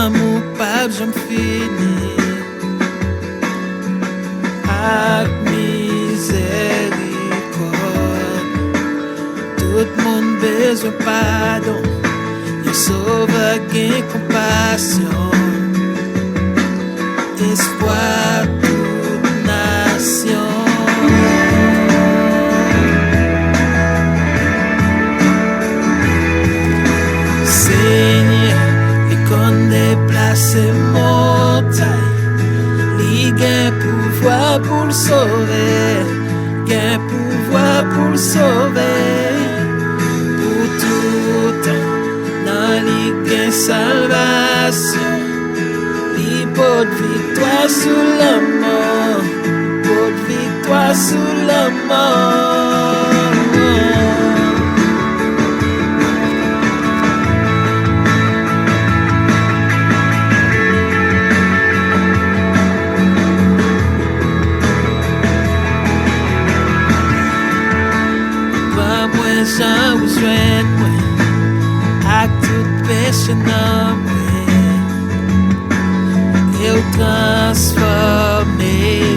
amour pas j'en fini. Ak miséricorde, tout le monde besoin pardon. Y'a sauveur qui compassion, espoir toute nation. Seigneur, il connaît déplacer montagne, il gagne pouvoir pour le sauver, gagne pouvoir pour le sauver, pour tout temps, dans il gagne salvation, il porte victoire sous la mort, porte victoire sous la mort. Jean ou joint moi, ak tout péché nan moi, et ou transformer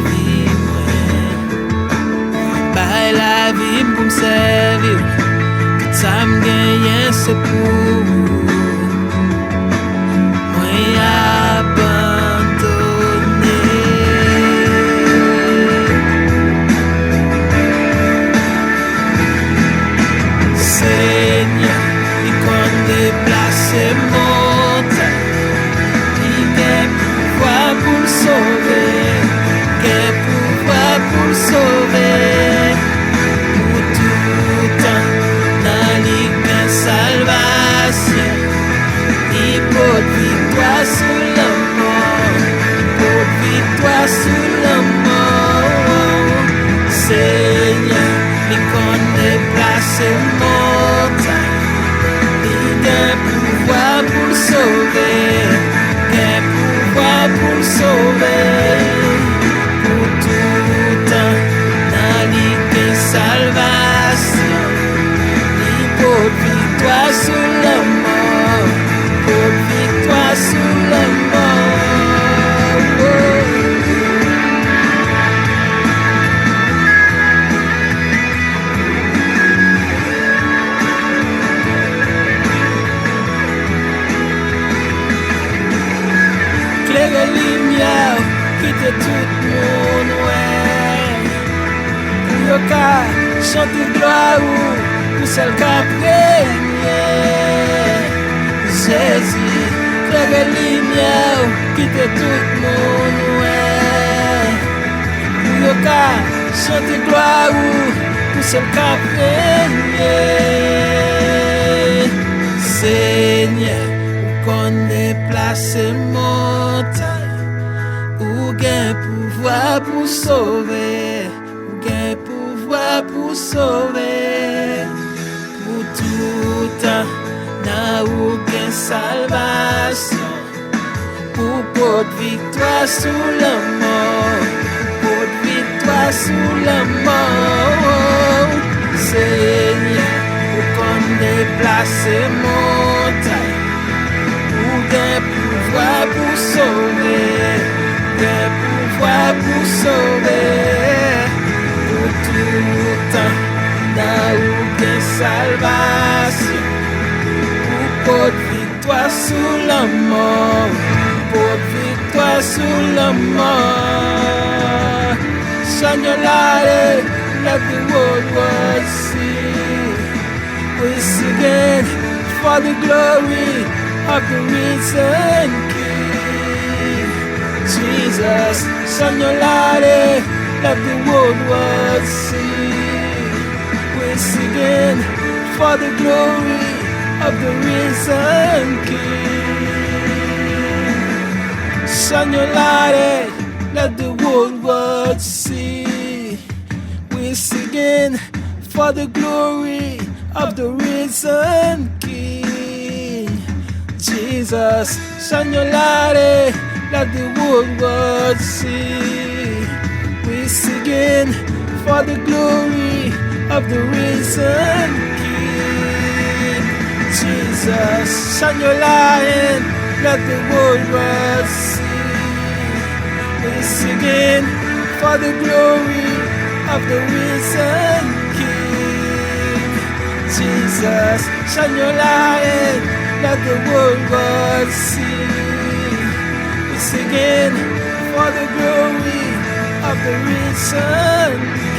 vie moi, bay la vie pour me servir, tout ça me gagne c'est pour moi abandonné. Seigneur, il compte déplacer montagne, il gagne pouvoir pour le sauver, gagne pouvoir pour le sauver, pour tout temps, dans il gagne salvation, il porte victoire sur la mort, il porte victoire sur la mort. Seigneur, il compte déplacer montagne, pouvoir pour le sauver, quel pouvoir pour le sauver, pour tout temps, dans l'idée salvation, il porte victoire sur la mort, porte victoire sur la mort. Claire lumière, quitte tout le monde, ouais. Pour le cas, chanter gloire pour celle qui a régné. Jésus, claire lumière, quitte tout le monde, ouais. Pour le cas, chanter gloire pour celle qui a régné. Seigneur, qu'on déplace montagne, ou gain pouvoir pour sauver, ou gain pouvoir pour sauver, pour tout temps, na ou gain salvation, pour porte victoire sous la mort, porte victoire sous la mort. Seigneur, ou qu'on déplace montagne, gain pouvoir pour sauver, gain pouvoir pour sauver, pour tout temps, dans où gain salvation, pour porte victoire sous la mort, porte victoire sous la mort. Shine your light, let the world see, we sing again for the glory of the risen King. Jesus, shine your light, let the world see. We're singing for the glory of the risen King. Shine your light, let the world see. We're singing for the glory of the risen King. Jesus, shine your light, let the world see. We're singing for the glory of the risen King. Jesus, shine your light, let the whole world see. We're singing for the glory of the risen King. Jesus, shine your light, let the whole world see. We're singing for the glory of the risen King.